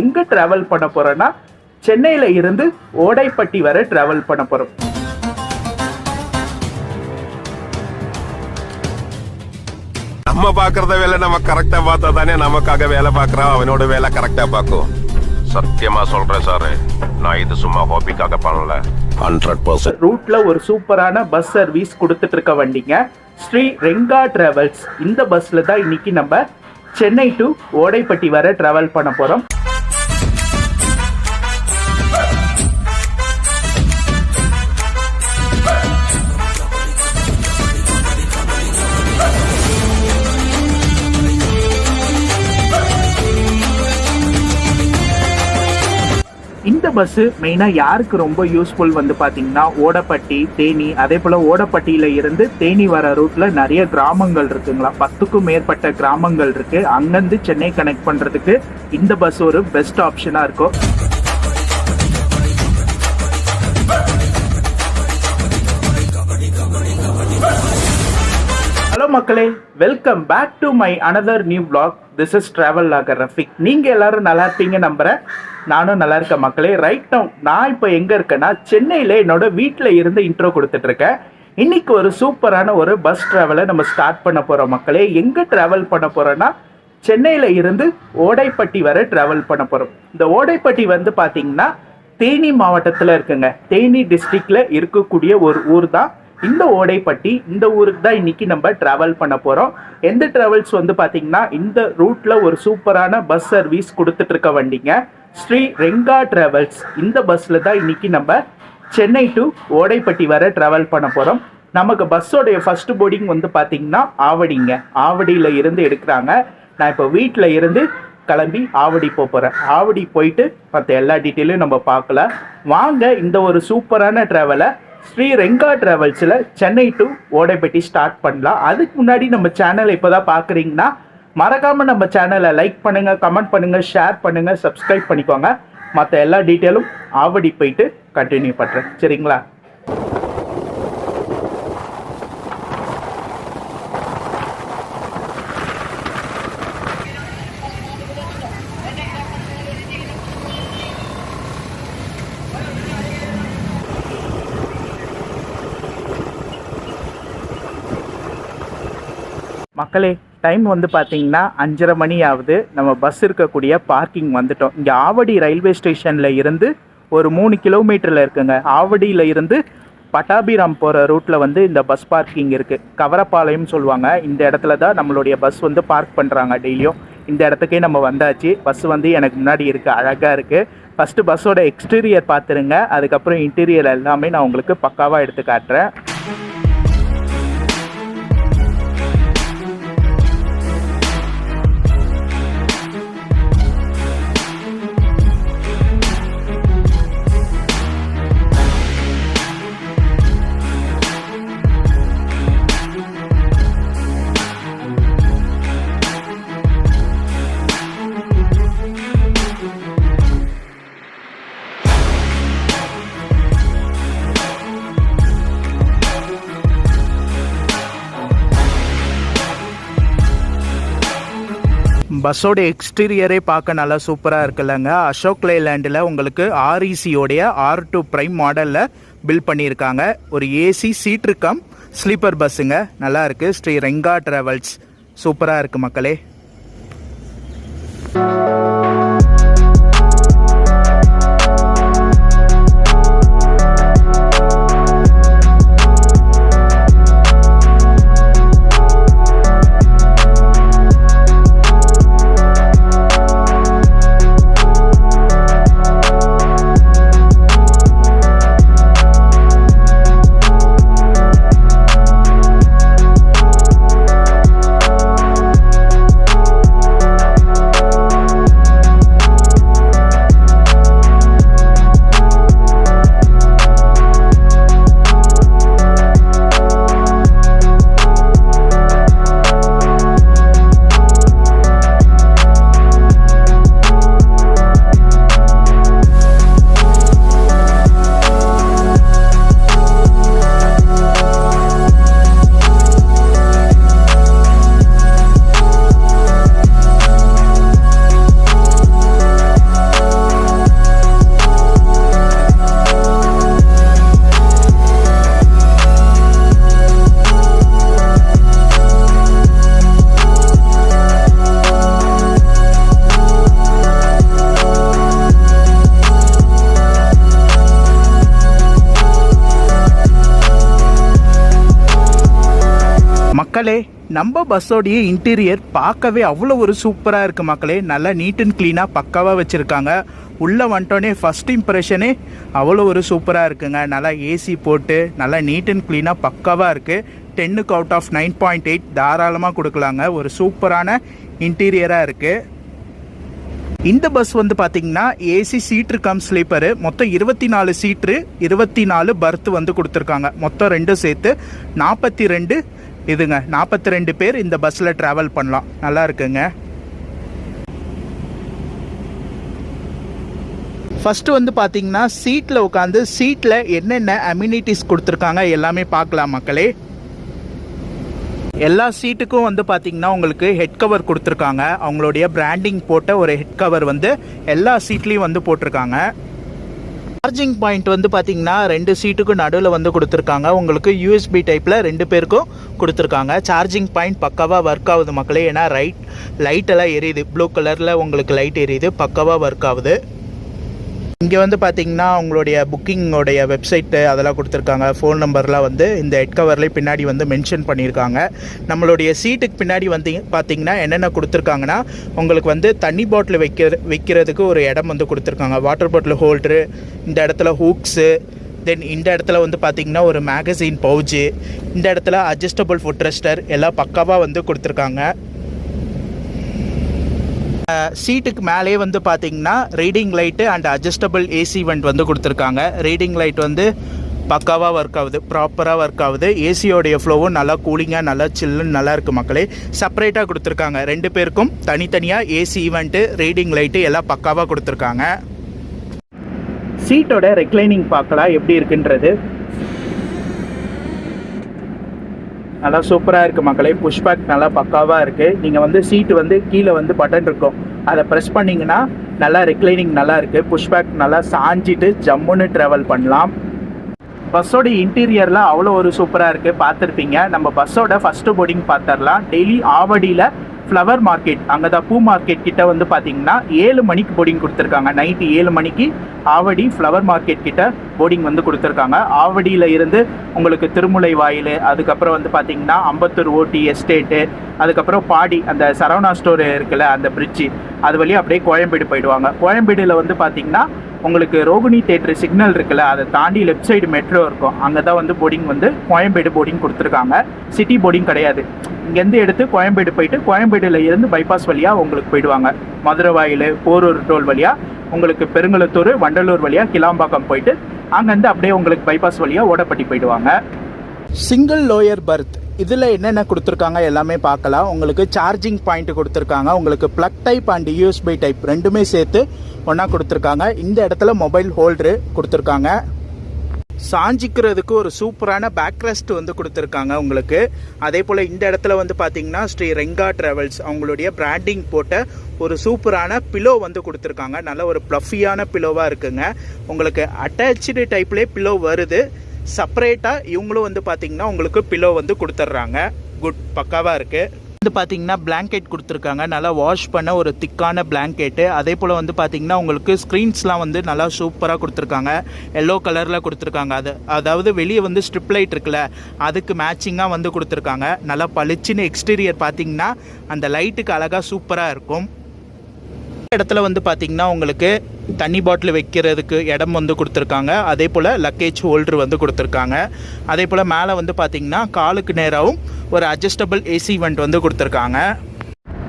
எங்க டிராவல் பண்ண போறோம்னா சென்னையில இருந்து ஓடைப்பட்டி வரை டிராவல் பண்ண போறோம். நம்ம பாக்குறத வேலை நம்ம கரெக்டா பார்த்தா தானே நமக்காக வேலை பாக்குறோம், அவனோட வேலை கரெக்டா பார்க்கும். சத்தியமா சொல்றேன் சார், நான் இது சும்மா ஹாபிக்காக பண்ணல, 100%. ரூட்ல ஒரு சூப்பரான பஸ் சர்வீஸ் கொடுத்துட்டு இருக்க வண்டிங்க ஸ்ரீ ரெங்கா டிராவல்ஸ். இந்த பஸ்ல தான் இன்னைக்கு நம்ம சென்னை டு ஓடைப்பட்டி வரை டிராவல் பண்ண போறோம். இந்த பஸ் மெயினா யாருக்கு ரொம்ப யூஸ்ஃபுல் வந்து பாத்தீங்கன்னா ஓடப்பட்டி, தேனி, அதே போல ஓடப்பட்டியில இருந்து தேனி வர ரூட்ல நிறைய கிராமங்கள் இருக்குங்களா, 10க்கும் மேற்பட்ட கிராமங்கள் இருக்கு. அங்கிருந்து சென்னை கனெக்ட் பண்றதுக்கு இந்த பஸ் ஒரு பெஸ்ட் ஆப்ஷனா இருக்கும். ஹலோ மக்களே, welcome back to my another new vlog. This is travel logger Rafiq. நீங்க எல்லாரும் நல்லா இருப்பீங்க நம்புறேன். நானும் நல்லா இருக்கேன் மக்களே. ரைட் நவ் நான் இப்போ எங்க இருக்கேன்னா சென்னையில என்னோட வீட்டில் இருந்து இன்ட்ரோ கொடுத்துட்டு இருக்கேன். இன்னைக்கு ஒரு சூப்பரான ஒரு பஸ் டிராவலை நம்ம ஸ்டார்ட் பண்ண போறோம் மக்களே. எங்க டிராவல் பண்ண போறோம்னா சென்னையில இருந்து ஓடைப்பட்டி வரை டிராவல் பண்ண போறோம். இந்த ஓடைப்பட்டி வந்து பாத்தீங்கன்னா தேனி மாவட்டத்தில் இருக்குங்க. தேனி டிஸ்ட்ரிக்ட்ல இருக்கக்கூடிய ஒரு ஊர் தான் இந்த ஓடைப்பட்டி. இந்த ஊருக்கு தான் இன்னைக்கு நம்ம டிராவல் பண்ண போறோம். எந்த டிராவல்ஸ் வந்து பாத்தீங்கன்னா இந்த ரூட்ல ஒரு சூப்பரான பஸ் சர்வீஸ் கொடுத்துட்டு இருக்க வண்டிங்க ஸ்ரீ ரெங்கா டிராவல்ஸ். இந்த பஸ்ல தான் இன்னைக்கு நம்ம சென்னை டு ஓடைப்பட்டி வரை டிராவல் பண்ண போறோம். நமக்கு பஸ்ஸோடைய ஃபர்ஸ்ட் போர்டிங் வந்து பாத்தீங்கன்னா ஆவடிங்க. ஆவடியில இருந்து எடுக்கிறாங்க. நான் இப்போ வீட்டில் இருந்து கிளம்பி ஆவடி போகிறேன். ஆவடி போயிட்டு மற்ற எல்லா டீட்டெயிலும் நம்ம பார்க்கலாம். வாங்க இந்த ஒரு சூப்பரான டிராவலை ஸ்ரீ ரெங்கா டிராவல்ஸில் சென்னை டு ஓடைப்பட்டி ஸ்டார்ட் பண்ணலாம். அதுக்கு முன்னாடி நம்ம சேனலை இப்போ தான் பார்க்குறீங்கன்னா மறக்காமல் நம்ம சேனலை லைக் பண்ணுங்கள், கமெண்ட் பண்ணுங்கள், ஷேர் பண்ணுங்கள், சப்ஸ்கிரைப் பண்ணிக்கோங்க. மற்ற எல்லா டீட்டெயிலும் ஆவடி போயிட்டு கண்டினியூ பண்ணுறேன், சரிங்களா? மக்களே, டைம் வந்து பார்த்தீங்கன்னா 5:30 மணி ஆகுது. நம்ம பஸ் இருக்கக்கூடிய பார்க்கிங் வந்துட்டோம். இங்கே ஆவடி ரயில்வே ஸ்டேஷனில் இருந்து ஒரு 3 கிலோமீட்டரில் இருக்குங்க. ஆவடியில் இருந்து பட்டாபிராம் போகிற ரூட்டில் வந்து இந்த பஸ் பார்க்கிங் இருக்குது. கவரப்பாளையம் சொல்லுவாங்க. இந்த இடத்துல தான் நம்மளுடைய பஸ் வந்து பார்க் பண்ணுறாங்க டெய்லியும். இந்த இடத்துக்கே நம்ம வந்தாச்சு. பஸ் வந்து எனக்கு முன்னாடி இருக்குது, அழகாக இருக்குது. ஃபஸ்ட்டு பஸ்ஸோட எக்ஸ்டீரியர் பார்த்துருங்க, அதுக்கப்புறம் இன்டீரியர் எல்லாமே நான் உங்களுக்கு பக்காவாக எடுத்து காட்டுறேன். பஸ்ஸோட எக்ஸ்டீரியரே பார்க்க நல்லா சூப்பராக இருக்குல்லங்க. அசோக் லேலேண்டில் உங்களுக்கு RECயோடைய R2 Prime மாடலில் பில்ட் பண்ணியிருக்காங்க. ஒரு ஏசி சீட் கம் ஸ்லீப்பர் பஸ்ஸுங்க. நல்லா இருக்குது. ஸ்ரீ ரெங்கா டிராவல்ஸ் சூப்பராக இருக்குது மக்களே. மக்களே, நம்ம பஸ்ஸோடைய இன்டீரியர் பார்க்கவே அவ்வளோ ஒரு சூப்பராக இருக்குது மக்களே. நல்லா நீட் அண்ட் க்ளீனாக பக்காவாக வச்சுருக்காங்க. உள்ளே வந்துட்டோன்னே ஃபஸ்ட் இம்ப்ரெஷனே அவ்வளோ ஒரு சூப்பராக இருக்குங்க. நல்லா ஏசி போட்டு நல்லா நீட் அண்ட் க்ளீனாக பக்காவாக இருக்குது. 10க்கு அவுட் ஆஃப் 9.8 தாராளமாக கொடுக்கலாங்க. ஒரு சூப்பரான இன்டீரியராக இருக்குது. இந்த பஸ் வந்து பார்த்தீங்கன்னா ஏசி சீட்ரு கம் ஸ்லீப்பரு. மொத்தம் 24 சீட்ரு, 24 பர்த் வந்து கொடுத்துருக்காங்க. மொத்தம் 2 சேர்த்து 42 இதுங்க. 42 பேர் இந்த பஸ்ஸில் ட்ராவல் பண்ணலாம். நல்லா இருக்குங்க. ஃபஸ்ட்டு வந்து பார்த்தீங்கன்னா சீட்டில் உட்காந்து சீட்டில் என்னென்ன அம்யூனிட்டிஸ் கொடுத்துருக்காங்க எல்லாமே பார்க்கலாம் மக்களே. எல்லா சீட்டுக்கும் வந்து பார்த்திங்கன்னா உங்களுக்கு ஹெட் கவர் கொடுத்துருக்காங்க. அவங்களுடைய பிராண்டிங் போட்ட ஒரு ஹெட் கவர் வந்து எல்லா சீட்லேயும் வந்து போட்டிருக்காங்க. சார்ஜிங் பாயிண்ட் வந்து பார்த்திங்கன்னா 2 சீட்டுக்கும் நடுவில் வந்து கொடுத்துருக்காங்க. உங்களுக்கு யூஎஸ்பி டைப்பில் 2 பேருக்கும் கொடுத்துருக்காங்க. சார்ஜிங் பாயிண்ட் பக்காவாக ஒர்க் ஆகுது மக்களே. ஏன்னா லைட்டெல்லாம் எரியுது, ப்ளூ கலரில் உங்களுக்கு லைட் எரியுது, பக்காவாக ஒர்க் ஆகுது. இங்கே வந்து பார்த்தீங்கன்னா உங்களுடைய புக்கிங்கோடைய வெப்சைட்டு அதெல்லாம் கொடுத்துருக்காங்க. ஃபோன் நம்பர்லாம் வந்து இந்த ஹெட் கவர்லேயே பின்னாடி வந்து மென்ஷன் பண்ணியிருக்காங்க. நம்மளுடைய சீட்டுக்கு பின்னாடி வந்து பார்த்தீங்கன்னா என்னென்ன கொடுத்துருக்காங்கன்னா உங்களுக்கு வந்து தண்ணி பாட்டில் வைக்கிறதுக்கு ஒரு இடம் வந்து கொடுத்துருக்காங்க. வாட்டர் பாட்டில் ஹோல்டரு, இந்த இடத்துல ஹூக்ஸு, தென் இந்த இடத்துல வந்து பார்த்திங்கன்னா ஒரு மேகசின் பவுச்சு, இந்த இடத்துல அட்ஜஸ்டபிள் ஃபுட் ரெஸ்டர் எல்லாம் பக்காவாக வந்து கொடுத்துருக்காங்க. சீட்டுக்கு மேலே வந்து பார்த்தீங்கன்னா reading light and adjustable AC went வந்து கொடுத்துருக்காங்க. ரீடிங் லைட் வந்து பக்காவாக ஒர்க் ஆகுது, ப்ராப்பராக ஒர்க் ஆகுது. ஏசியோடைய ஃப்ளோவும் நல்லா கூலிங்காக நல்லா சில்லுன்னு நல்லா இருக்குது மக்களே. செப்பரேட்டாக கொடுத்துருக்காங்க. 2 பேருக்கும் தனித்தனியாக ஏசி ஈவெண்ட்டு, ரீடிங் லைட்டு எல்லாம் பக்காவாக கொடுத்துருக்காங்க. சீட்டோட ரெக்ளைனிங் பார்க்கலாம் எப்படி இருக்குன்றது. நல்லா சூப்பராக இருக்குது மக்களே. புஷ்பேக் நல்லா பக்காவாக இருக்குது. நீங்கள் வந்து சீட்டு வந்து கீழே வந்து பட்டன் இருக்கும், அதை ப்ரெஸ் பண்ணிங்கன்னா நல்லா ரெக்ளைனிங் நல்லா இருக்குது. புஷ்பேக் நல்லா சாஞ்சிட்டு ஜம்முன்னு ட்ராவல் பண்ணலாம். பஸ்ஸோட இன்டீரியர்லாம் அவ்வளோ ஒரு சூப்பராக இருக்குது, பார்த்துருப்பீங்க. நம்ம பஸ்ஸோட ஃபஸ்ட்டு போர்டிங் பார்த்துடலாம். டெய்லி ஆவடியில் ஃப்ளவர் மார்க்கெட், அங்கே தான் பூ மார்க்கெட் கிட்ட வந்து பார்த்தீங்கன்னா 7 மணிக்கு போர்டிங் கொடுத்துருக்காங்க. நைட்டு 7 மணிக்கு ஆவடி ஃப்ளவர் மார்க்கெட் கிட்ட போர்டிங் வந்து கொடுத்துருக்காங்க. ஆவடியில் இருந்து உங்களுக்கு திருமுலை வாயில், அதுக்கப்புறம் வந்து பார்த்தீங்கன்னா அம்பத்தூர் ஓட்டி எஸ்டேட்டு, அதுக்கப்புறம் பாடி அந்த சரவணா ஸ்டோர் இருக்குல்ல அந்த பிரிட்ஜு, அது வழியாக அப்படியே கோயம்பேடு போயிடுவாங்க. கோயம்பேடில் வந்து பார்த்தீங்கன்னா உங்களுக்கு ரோகிணி தேட்டர் சிக்னல் இருக்குல்ல, அதை தாண்டி லெஃப்ட் சைடு மெட்ரோ இருக்கும். அங்கே தான் வந்து போர்டிங் வந்து கோயம்பேடு போர்டிங் கொடுத்துருக்காங்க. சிட்டி போர்டிங் கிடையாது. இங்கேருந்து எடுத்து கோயம்பேடு போயிட்டு கோயம்பேடில் இருந்து பைபாஸ் வழியாக உங்களுக்கு போயிடுவாங்க. மதுரை வாயில், போரூர் டோல் வழியாக உங்களுக்கு பெருங்குளத்தூர், வண்டலூர் வழியாக கிளாம்பாக்கம் போயிட்டு அங்கேருந்து அப்படியே உங்களுக்கு பைபாஸ் வழியாக ஓடப்பட்டி போயிடுவாங்க. சிங்கிள் லோயர் பர்த் இதில் என்னென்ன கொடுத்துருக்காங்க எல்லாமே பார்க்கலாம். உங்களுக்கு சார்ஜிங் பாயிண்ட் கொடுத்துருக்காங்க. உங்களுக்கு plug type and USB type ரெண்டுமே சேர்த்து ஒன்றா கொடுத்துருக்காங்க. இந்த இடத்துல மொபைல் ஹோல்டரு கொடுத்துருக்காங்க. சாஞ்சிக்கிறதுக்கு ஒரு சூப்பரான பேக் ரெஸ்ட் வந்து கொடுத்துருக்காங்க உங்களுக்கு. அதே போல் இந்த இடத்துல வந்து பார்த்தீங்கன்னா ஸ்ரீ ரெங்கா ட்ராவல்ஸ் அவங்களுடைய பிராண்டிங் போட்ட ஒரு சூப்பரான பிலோ வந்து கொடுத்துருக்காங்க. நல்ல ஒரு ப்ளஃபியான பிலோவாக இருக்குங்க. உங்களுக்கு அட்டாச்சு டைப்லேயே பிலோ வருது. செப்பரேட்டாக இவங்களும் வந்து பார்த்தீங்கன்னா உங்களுக்கு பிலோ வந்து கொடுத்துட்றாங்க. குட், பக்காவாக இருக்குது. வந்து பார்த்தீங்கன்னா பிளாங்கெட் கொடுத்துருக்காங்க. நல்லா வாஷ் பண்ண ஒரு திக்கான பிளாங்கெட்டு. அதே போல் வந்து பார்த்தீங்கன்னா உங்களுக்கு ஸ்க்ரீன்ஸ்லாம் வந்து நல்லா சூப்பராக கொடுத்துருக்காங்க. எல்லோ கலரில் கொடுத்துருக்காங்க. அதாவது வெளியே வந்து ஸ்ட்ரிப் லைட் இருக்குல்ல, அதுக்கு மேட்சிங்காக வந்து கொடுத்துருக்காங்க. நல்லா பளிச்சுன்னு எக்ஸ்டீரியர் பார்த்தீங்கன்னா அந்த லைட்டுக்கு அழகாக சூப்பராக இருக்கும். இடத்துல வந்து பார்த்தீங்கன்னா உங்களுக்கு தண்ணி பாட்டில் வைக்கிறதுக்கு இடம் வந்து கொடுத்துருக்காங்க. அதே போல் லக்கேஜ் ஹோல்டர் வந்து கொடுத்துருக்காங்க. அதே போல் மேலே வந்து பார்த்தீங்கன்னா காலுக்கு நேராகவும் ஒரு அட்ஜஸ்டபிள் ஏசி வெண்ட் வந்து கொடுத்துருக்காங்க.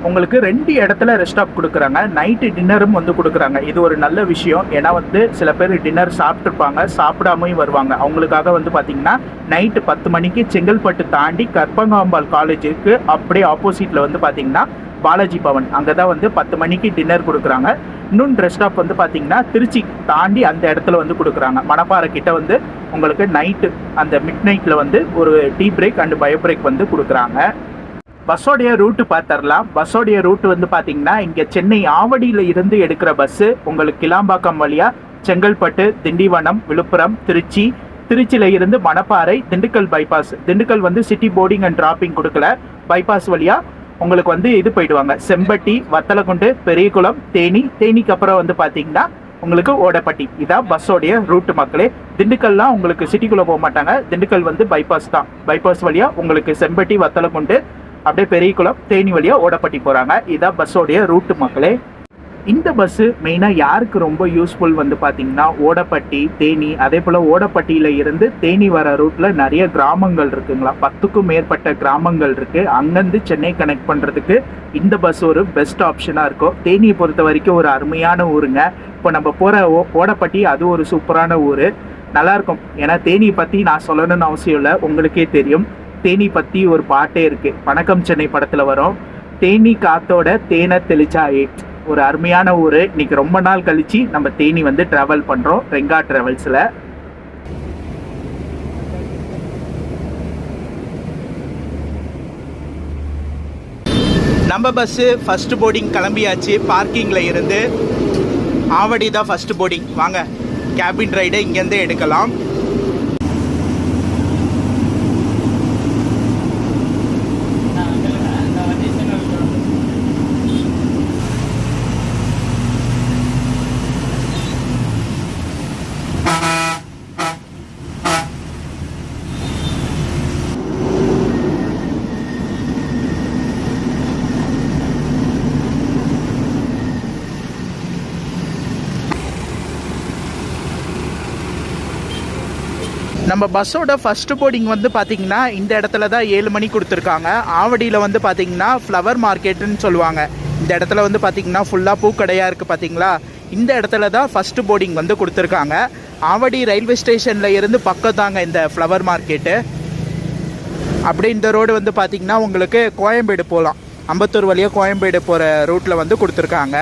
உங்களுக்கு 2 இடத்துல ரெஸ்ட் ஸ்டாப் கொடுக்குறாங்க. நைட்டு டின்னரும் வந்து கொடுக்குறாங்க. இது ஒரு நல்ல விஷயம். ஏன்னா வந்து சில பேர் டின்னர் சாப்பிட்ருப்பாங்க, சாப்பிடாமையும் வருவாங்க. அவங்களுக்காக வந்து பார்த்தீங்கன்னா நைட்டு 10 மணிக்கு செங்கல்பட்டு தாண்டி கற்பகாம்பாள் காலேஜுக்கு அப்படியே ஆப்போசிட்டில் வந்து பார்த்தீங்கன்னா பாலாஜி பவன், அங்கே தான் வந்து 10 மணிக்கு டின்னர் கொடுக்குறாங்க. இன்னொன்று ரெஸ்ட் ஸ்டாப் வந்து பார்த்தீங்கன்னா திருச்சி தாண்டி அந்த இடத்துல வந்து கொடுக்குறாங்க. மணப்பாறை கிட்ட வந்து உங்களுக்கு நைட்டு அந்த மிட் நைட்டில் வந்து ஒரு tea break and bio break வந்து கொடுக்குறாங்க. பஸ்ஸோடைய ரூட்டு பார்த்துடலாம். பஸ்ஸோடைய ரூட்டு வந்து பார்த்தீங்கன்னா இங்கே சென்னை ஆவடியில் இருந்து எடுக்கிற பஸ்ஸு உங்களுக்கு கிளாம்பாக்கம் வழியாக செங்கல்பட்டு, திண்டிவனம், விழுப்புரம், திருச்சியில் இருந்து மணப்பாறை, திண்டுக்கல் பைபாஸ். திண்டுக்கல் வந்து சிட்டி போர்டிங் அண்ட் டிராப்பிங் கொடுக்கல. பைபாஸ் வழியாக உங்களுக்கு வந்து இது போயிடுவாங்க. செம்பட்டி, வத்தலகுண்டு, பெரியகுளம், தேனிக்கு அப்புறம் வந்து பார்த்தீங்கன்னா உங்களுக்கு ஓடப்பட்டி. இதான் பஸ்ஸோடைய ரூட்டு மக்களே. திண்டுக்கல்லாம் உங்களுக்கு சிட்டிக்குள்ளே போக மாட்டாங்க. திண்டுக்கல் வந்து பைபாஸ் தான். பைபாஸ் வழியாக உங்களுக்கு செம்பட்டி, வத்தலக்குண்டு, அப்படியே பெரியகுளம், தேனி வழியாக ஓடப்பட்டி போகிறாங்க. இதான் பஸ்ஸோடைய ரூட்டு மக்களே. இந்த பஸ்ஸு மெயினாக யாருக்கு ரொம்ப யூஸ்ஃபுல் வந்து பார்த்தீங்கன்னா ஓடப்பட்டி, தேனி, அதே போல் ஓடப்பட்டியில் இருந்து தேனி வர ரூட்டில் நிறைய கிராமங்கள் இருக்குங்களா, 10க்கும் மேற்பட்ட கிராமங்கள் இருக்குது. அங்கேருந்து சென்னை கனெக்ட் பண்ணுறதுக்கு இந்த பஸ் ஒரு பெஸ்ட் ஆப்ஷனாக இருக்கும். தேனியை பொறுத்த வரைக்கும் ஒரு அருமையான ஊருங்க. இப்போ நம்ம போகிற ஓடப்பட்டி அது ஒரு சூப்பரான ஊர், நல்லாயிருக்கும். ஏன்னா தேனியை பற்றி நான் சொல்லணும்னு அவசியம் இல்லை, உங்களுக்கே தெரியும். தேனி பற்றி ஒரு பாட்டே இருக்குது, வணக்கம் சென்னை படத்தில் வரும். தேனி காத்தோட தேனை தெளிச்சாயே, ஒரு அருமையான ஊர். இன்னைக்கு ரொம்ப நாள் கழிச்சு நம்ம தேனி வந்து டிராவல் பண்ணுறோம் ரெங்கா டிராவல்ஸில். நம்ம பஸ்ஸு ஃபர்ஸ்ட் போர்டிங் கிளம்பியாச்சு. பார்க்கிங்கில் இருந்து ஆவடி தான் ஃபர்ஸ்ட் போர்டிங். வாங்க கேபின் ரைடை இங்கேருந்தே எடுக்கலாம். நம்ம பஸ்ஸோட ஃபர்ஸ்ட் போர்டிங் வந்து பார்த்திங்கன்னா இந்த இடத்துல தான் 7 மணி கொடுத்துருக்காங்க. ஆவடியில் வந்து பார்த்திங்கன்னா ஃப்ளவர் மார்க்கெட்டுன்னு சொல்லுவாங்க. இந்த இடத்துல வந்து பார்த்திங்கன்னா ஃபுல்லாக பூக்கடையாக இருக்குது பார்த்திங்களா. இந்த இடத்துல தான் ஃபர்ஸ்ட் போர்டிங் வந்து கொடுத்துருக்காங்க. ஆவடி ரயில்வே ஸ்டேஷனில் இருந்து பக்கம் தாங்க இந்த ஃப்ளவர் மார்க்கெட்டு. அப்படியே இந்த ரோடு வந்து பார்த்திங்கன்னா உங்களுக்கு கோயம்பேடு போகலாம். அம்பத்தூர் வழியாக கோயம்பேடு போகிற ரூட்டில் வந்து கொடுத்துருக்காங்க.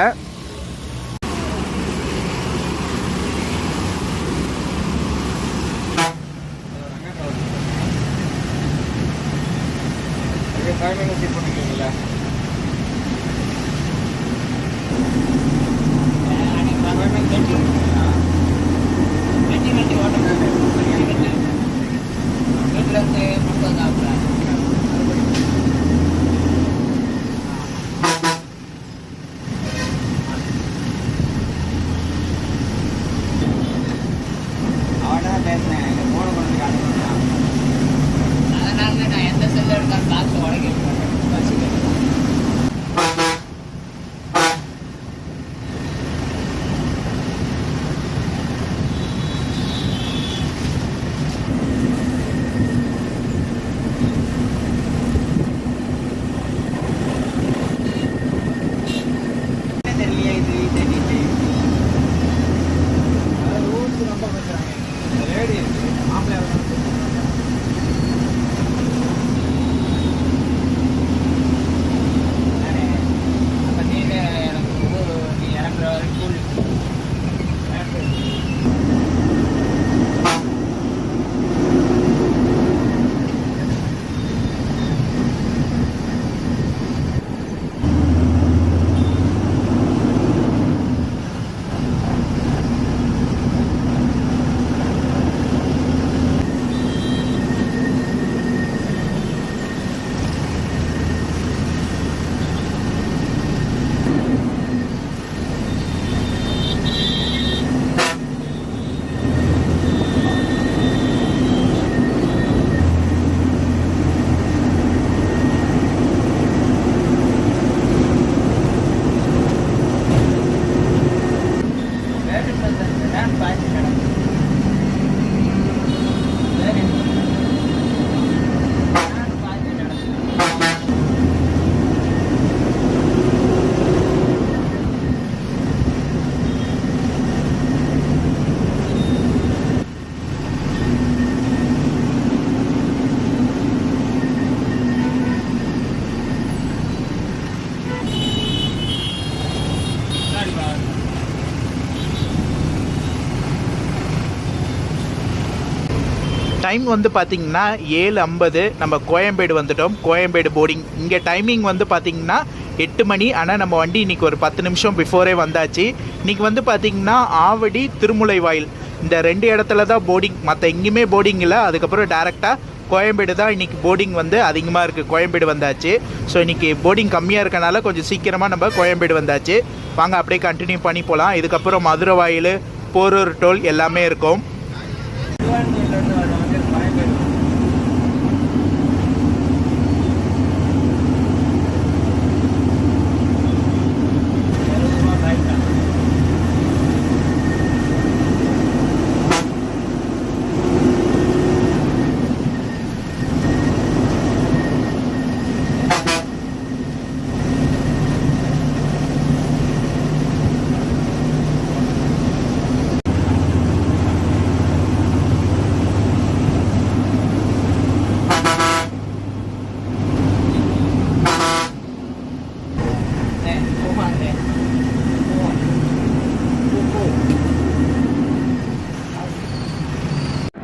டைம் வந்து பார்த்திங்கன்னா 7:50. நம்ம கோயம்பேடு வந்துட்டோம். கோயம்பேடு போர்டிங். இங்கே டைமிங் வந்து பார்த்திங்கன்னா 8 மணி. ஆனால் நம்ம வண்டி இன்றைக்கி ஒரு 10 நிமிஷம் பிஃபோரே வந்தாச்சு. இன்றைக்கி வந்து பார்த்திங்கன்னா ஆவடி, திருமுலை வாயில் இந்த 2 இடத்துல தான் போர்டிங். மற்ற எங்கேயுமே போர்டிங் இல்லை. அதுக்கப்புறம் டேரெக்டாக கோயம்பேடு தான் இன்றைக்கி போர்டிங் வந்து அதிகமாக இருக்குது. கோயம்பேடு வந்தாச்சு. ஸோ இன்றைக்கி போர்டிங் கம்மியாக இருக்கனால கொஞ்சம் சீக்கிரமாக நம்ம கோயம்பேடு வந்தாச்சு. வாங்க அப்படியே கண்டினியூ பண்ணி போகலாம். இதுக்கப்புறம் மதுரை வாயில், போரூர் டோல் எல்லாமே இருக்கும்.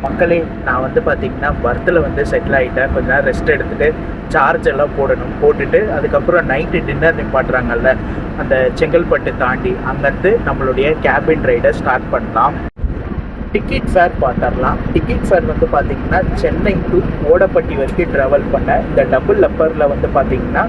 மக்களே, நான் வந்து பார்த்திங்கன்னா பர்த்தில் வந்து செட்டில் ஆகிட்டேன். கொஞ்ச நேரம் ரெஸ்ட் எடுத்துகிட்டு சார்ஜ் எல்லாம் போட்டுட்டு அதுக்கப்புறம் நைட்டு டின்னர் நிப்பாட்டுறாங்கல்ல, அந்த செங்கல்பட்டு தாண்டி அங்கேருந்து நம்மளுடைய கேபின் ரைடை ஸ்டார்ட் பண்ணலாம். டிக்கெட் ஃபேர் பார்த்துடலாம். டிக்கெட் ஃபேர் வந்து பார்த்திங்கன்னா சென்னை டு ஓடப்பட்டி வரைக்கும் ட்ராவல் பண்ண இந்த டபுள் அப்பரில் வந்து பார்த்திங்கன்னா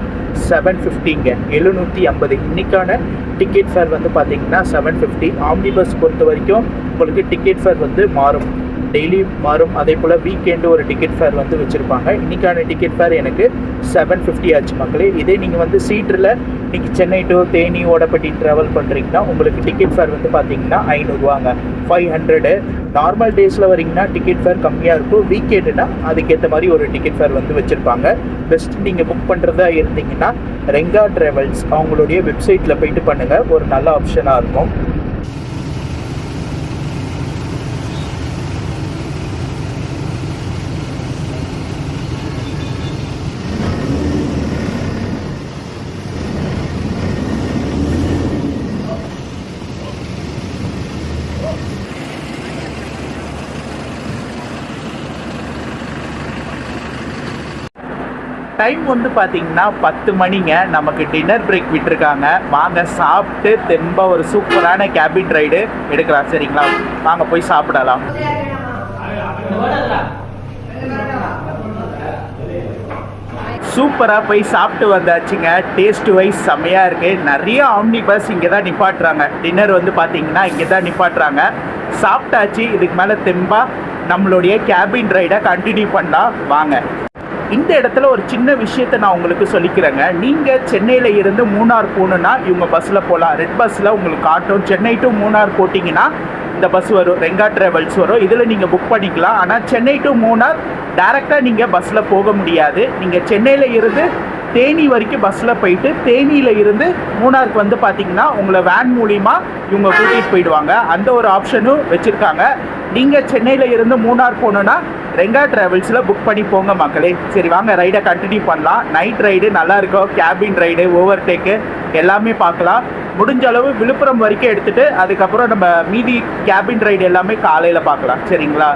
750ங்க, 750. இன்றைக்கான டிக்கெட் ஃபேர் வந்து பார்த்திங்கன்னா 750. ஆம்னி பஸ் பொறுத்த வரைக்கும் உங்களுக்கு டிக்கெட் ஃபேர் வந்து மாறும், டெய்லி மாறும். அதே போல் வீக்கெண்டு ஒரு டிக்கெட் ஃபேர் வந்து வச்சுருப்பாங்க. இன்றைக்கான டிக்கெட் ஃபேர் எனக்கு 750 ஆச்சு மக்களே. இதே நீங்கள் வந்து சீட்டில் இன்றைக்கி சென்னை டு தேனி ஓடப்பட்டி ட்ராவல் பண்ணுறீங்கன்னா உங்களுக்கு டிக்கெட் ஃபேர் வந்து பார்த்தீங்கன்னா 500ரூவாங்க, 500. நார்மல் டேஸில் வரீங்கன்னா டிக்கெட் ஃபேர் கம்மியாக இருக்கும். வீக்கெண்டுனா அதுக்கேற்ற மாதிரி ஒரு டிக்கெட் ஃபேர் வந்து வச்சுருப்பாங்க. பெஸ்ட் நீங்கள் புக் பண்ணுறதா இருந்தீங்கன்னா ரெங்கா ட்ராவல்ஸ் அவங்களுடைய வெப்சைட்டில் போயிட்டு பண்ணுங்கள், ஒரு நல்ல ஆப்ஷனாக இருக்கும். டைம் வந்து பார்த்தீங்கன்னா 10 மணிங்க. நமக்கு டின்னர் பிரேக் விட்டுருக்காங்க. வாங்க சாப்பிட்டு தெம்பாக ஒரு சூப்பரான கேபின் ரைடு எடுக்கலாம். சரிங்களா, வாங்க போய் சாப்பிடலாம். சூப்பராக போய் சாப்பிட்டு வந்தாச்சுங்க. டேஸ்ட் வைஸ் செம்மையாக இருக்குது. நிறைய ஆம்னி பஸ் இங்கே தான் நிப்பாட்டுறாங்க. டின்னர் வந்து பார்த்தீங்கன்னா இங்கே தான் நிப்பாட்டுறாங்க. சாப்பிட்டாச்சு. இதுக்கு மேலே தெம்பாக நம்மளுடைய கேபின் ரைடை கண்டினியூ பண்ணலாம். வாங்க. இந்த இடத்துல ஒரு சின்ன விஷயத்தை நான் உங்களுக்கு சொல்லிக்கிறேங்க. நீங்கள் சென்னையில் இருந்து மூணார் போகணுன்னா இவங்க பஸ்ஸில் போகலாம். ரெட் பஸ்ஸில் உங்களுக்கு ஆட்டோ சென்னை டு மூணார் போட்டிங்கன்னா இந்த பஸ் வரும், ரெங்கா ட்ராவல்ஸ் வரும். இதில் நீங்கள் புக் பண்ணிக்கலாம். ஆனால் சென்னை டு மூணார் டைரெக்டாக நீங்கள் பஸ்ஸில் போக முடியாது. நீங்கள் சென்னையில் இருந்து தேனி வரைக்கும் பஸ்ஸில் போயிட்டு தேனியில் இருந்து மூணாருக்கு வந்து பார்த்தீங்கன்னா உங்களை வேன் மூலிமா இவங்க கூட்டிகிட்டு போயிடுவாங்க. அந்த ஒரு ஆப்ஷனும் வச்சுருக்காங்க. நீங்கள் சென்னையில் இருந்து மூணார் போகணுன்னா ரெங்கா ட்ராவல்ஸில் புக் பண்ணி போங்க மக்களே. சரி வாங்க ரைடை கண்டினியூ பண்ணலாம். நைட் ரைடு நல்லாயிருக்கும். கேபின் ரைடு, ஓவர்டேக்கு எல்லாமே பார்க்கலாம். முடிஞ்ச அளவு விழுப்புரம் வரைக்கும் எடுத்துகிட்டு அதுக்கப்புறம் நம்ம மீதி கேபின் ரைடு எல்லாமே காலையில் பார்க்கலாம். சரிங்களா.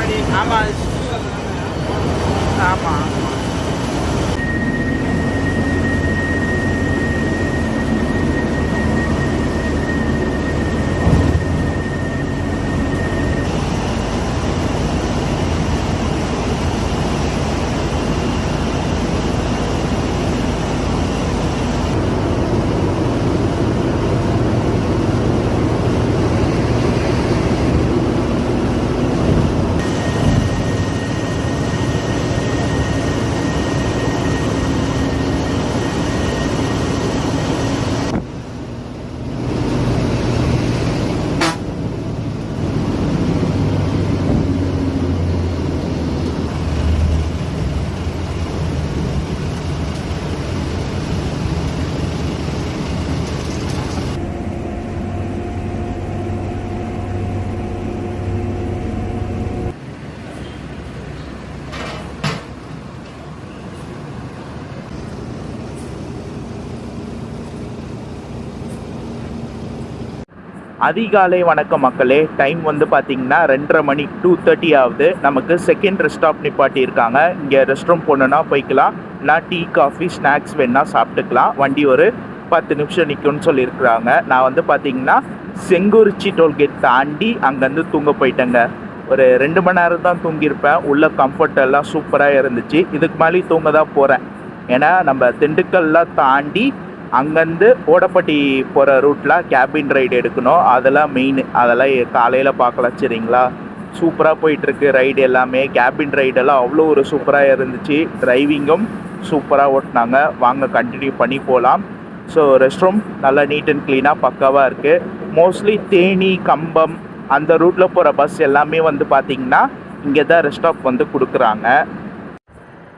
ஆமாம் ஆமாம். அதிகாலை வணக்கம் மக்களே. டைம் வந்து பார்த்தீங்கன்னா 2:30 மணி, 2:30 ஆகுது. நமக்கு செகண்ட் ரெஸ்ட் ஸ்டாப் நிப்பாட்டி இருக்காங்க. இங்கே ரெஸ்ட் ரூம் போகணுன்னா போய்க்கலாம், இல்லை டீ காஃபி ஸ்நாக்ஸ் வேணா சாப்பிட்டுக்கலாம். வண்டி ஒரு 10 நிமிஷம் நிற்கும்னு சொல்லியிருக்கிறாங்க. நான் வந்து பார்த்தீங்கன்னா செங்குறிச்சி டோல்கேட் தாண்டி அங்கேருந்து தூங்க போயிட்டேங்க. ஒரு 2 மணி நேரம் தான் தூங்கியிருப்பேன். உள்ள கம்ஃபர்ட் எல்லாம் சூப்பராக இருந்துச்சு. இதுக்கு மேலே தூங்க தான் போகிறேன். ஏன்னா நம்ம திண்டுக்கல்லாம் தாண்டி அங்கேருந்து ஓடப்பட்டி போகிற ரூட்டில் கேபின் ரைடு எடுக்கணும். அதெல்லாம் மெயின். அதெல்லாம் காலையில் பார்க்கலாம் சரிங்களா. சூப்பராக போயிட்டுருக்கு ரைடு எல்லாமே. கேபின் ரைடெல்லாம் அவ்வளோ ஒரு சூப்பராக இருந்துச்சு. டிரைவிங்கும் சூப்பராக ஓட்டினாங்க. வாங்க கண்டினியூ பண்ணி போகலாம். ஸோ ரெஸ்ட் ரூம் நல்லா நீட் அண்ட் க்ளீனாக பக்காவாக இருக்குது. மோஸ்ட்லி தேனி, கம்பம் அந்த ரூட்டில் போகிற பஸ் எல்லாமே வந்து பார்த்திங்கன்னா இங்கே தான் ரெஸ்ட் ஸ்டாப் வந்து கொடுக்குறாங்க.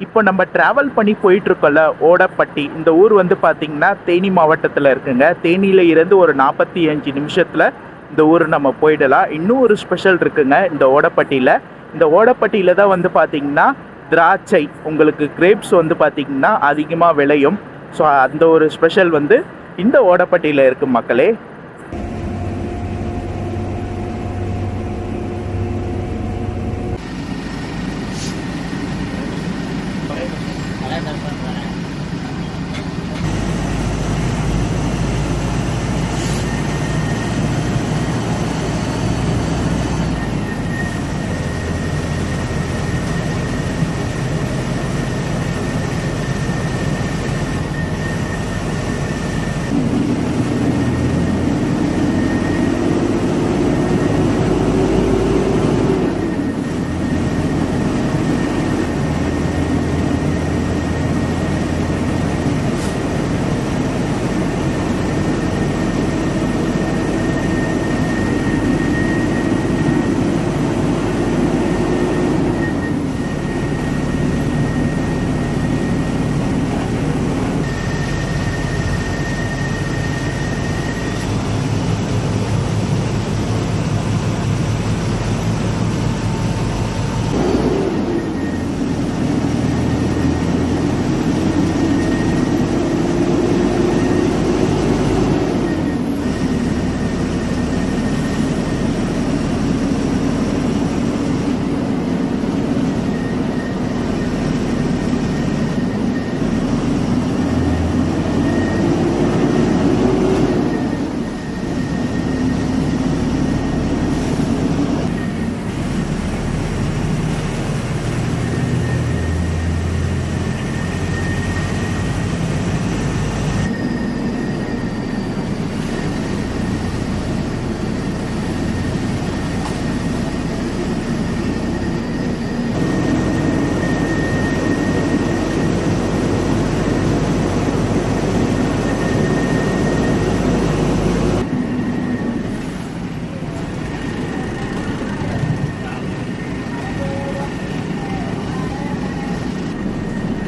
இப்போ நம்ம ட்ராவல் பண்ணி போயிட்டுருக்கோம்ல ஓடப்பட்டி, இந்த ஊர் வந்து பார்த்திங்கன்னா தேனி மாவட்டத்தில் இருக்குங்க. தேனியில் இருந்து ஒரு 45 நிமிஷத்தில் இந்த ஊர் நம்ம போயிடலாம். இன்னும் ஒரு ஸ்பெஷல் இருக்குங்க இந்த ஓடப்பட்டியில். இந்த ஓடப்பட்டியில் தான் வந்து பார்த்திங்கன்னா திராட்சை, உங்களுக்கு கிரேப்ஸ் வந்து பார்த்திங்கன்னா அதிகமாக விளையும். ஸோ அந்த ஒரு ஸ்பெஷல் வந்து இந்த ஓடப்பட்டியில் இருக்குது மக்களே.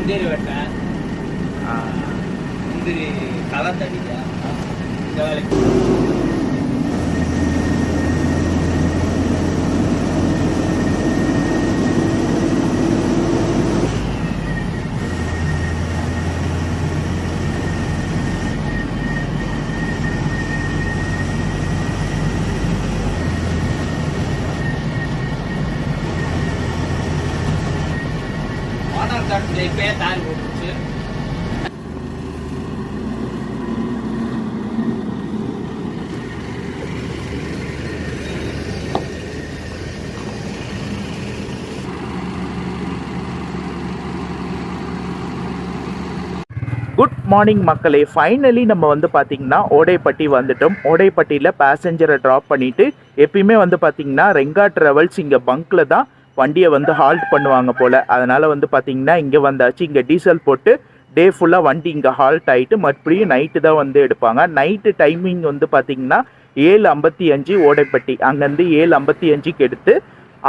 முந்திரி வெட்டேன், முந்திரி களை தடிக்க இந்த வேலைக்கு. தோட்டத்தில் இப்பயே தார் போட்டுச்சு. குட் மார்னிங் மக்களே, ஃபைனலி நம்ம வந்து பார்த்திங்கன்னா ஓடைப்பட்டி வந்துட்டோம். ஓடைப்பட்டியில் பேசஞ்சரை ட்ராப் பண்ணிவிட்டு எப்பயுமே வந்து பார்த்திங்கன்னா ரெங்கா ட்ராவல்ஸ் இங்கே பங்க்கில் தான் வண்டியை வந்து ஹால்ட் பண்ணுவாங்க போல். அதனால் வந்து பார்த்திங்கன்னா இங்கே வந்தாச்சு. இங்கே டீசல் போட்டு டே ஃபுல்லாக வண்டி இங்கே ஹால்ட் ஆகிட்டு மறுபடியும் நைட்டு தான் வந்து எடுப்பாங்க. நைட்டு டைமிங் வந்து பார்த்திங்கன்னா 7:55 ஓடைப்பட்டி. அங்கேருந்து 7:55க்கு எடுத்து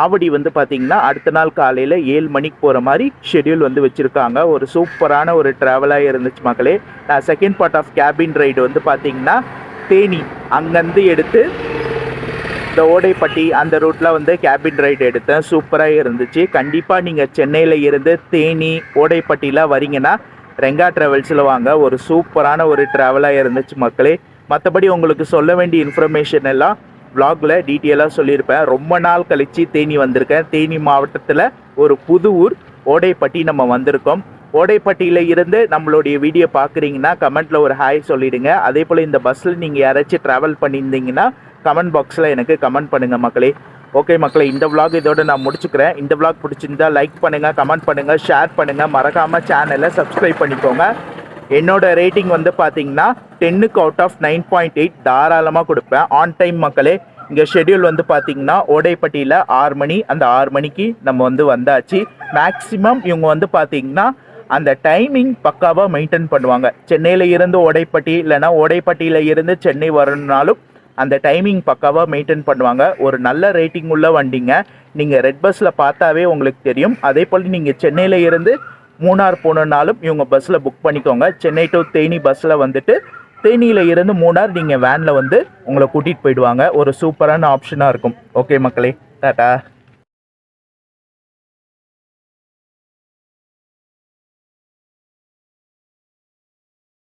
ஆவடி வந்து பார்த்திங்கன்னா அடுத்த நாள் காலையில் 7 மணிக்கு போகிற மாதிரி ஷெட்யூல் வந்து வச்சுருக்காங்க. ஒரு சூப்பரான ஒரு ட்ராவலாக இருந்துச்சு மக்களே. நான் second part of cabin ride வந்து பார்த்திங்கன்னா தேனி அங்கேருந்து எடுத்து இந்த ஓடைப்பட்டி அந்த ரூட்டில் வந்து கேபின் ரைடு எடுத்தேன். சூப்பராக இருந்துச்சு. கண்டிப்பாக நீங்கள் சென்னையில் இருந்து தேனி ஓடைப்பட்டியில் வரீங்கன்னா ரெங்கா ட்ராவல்ஸில் வாங்க. ஒரு சூப்பரான ஒரு ட்ராவலாக இருந்துச்சு மக்களே. மற்றபடி உங்களுக்கு சொல்ல வேண்டிய இன்ஃபர்மேஷன் எல்லாம் vlogல டீட்டெயிலாக சொல்லியிருப்பேன். ரொம்ப நாள் கழித்து தேனி வந்திருக்கேன். தேனி மாவட்டத்தில் ஒரு புது ஊர் ஓடைப்பட்டி நம்ம வந்திருக்கோம். ஓடைப்பட்டியில் இருந்து நம்மளுடைய வீடியோ பார்க்குறீங்கன்னா கமெண்ட்டில் ஒரு ஹாய் சொல்லிவிடுங்க. அதே போல் இந்த பஸ்ஸில் நீங்கள் யாராச்சும் ட்ராவல் பண்ணியிருந்தீங்கன்னா கமெண்ட் பாக்ஸில் எனக்கு கமெண்ட் பண்ணுங்கள் மக்களே. ஓகே மக்களே, இந்த vlog இதோட நான் முடிச்சுக்கிறேன். இந்த vlog பிடிச்சிருந்தா லைக் பண்ணுங்கள், கமெண்ட் பண்ணுங்கள், ஷேர் பண்ணுங்கள். மறக்காமல் சேனலை சப்ஸ்கிரைப் பண்ணிக்கோங்க. என்னோட ரேட்டிங் வந்து பார்த்தீங்கன்னா 10க்கு அவுட் ஆஃப் 9.8 தாராளமாக கொடுப்பேன். ஆன் டைம் மக்களே. இங்கே ஷெட்யூல் வந்து பார்த்தீங்கன்னா ஓடைப்பட்டியில் 6 மணி, அந்த 6 மணிக்கு நம்ம வந்து வந்தாச்சு. மேக்ஸிமம் இவங்க வந்து பார்த்தீங்கன்னா அந்த டைமிங் பக்காவாக மெயின்டைன் பண்ணுவாங்க. சென்னையில் இருந்து ஓடைப்பட்டி இல்லைனா ஓடைப்பட்டியில் இருந்து சென்னை வரணுன்னாலும் அந்த டைமிங் பக்காவாக மெயின்டைன் பண்ணுவாங்க. ஒரு நல்ல ரேட்டிங் உள்ள வண்டிங்க. நீங்கள் ரெட் பஸ்ஸில் பார்த்தாவே உங்களுக்கு தெரியும். அதே போல் நீங்கள் சென்னையில் இருந்து மூணார் போகணுன்னாலும் இவங்க பஸ்ஸில் புக் பண்ணிக்கோங்க. சென்னை டு தேனி பஸ்ஸில் வந்துட்டு தேனியில் இருந்து மூணார் நீங்கள் வேனில் வந்து உங்களை கூட்டிகிட்டு போயிடுவாங்க. ஒரு சூப்பரான ஆப்ஷனாக இருக்கும். ஓகே மக்களே, டாட்டா.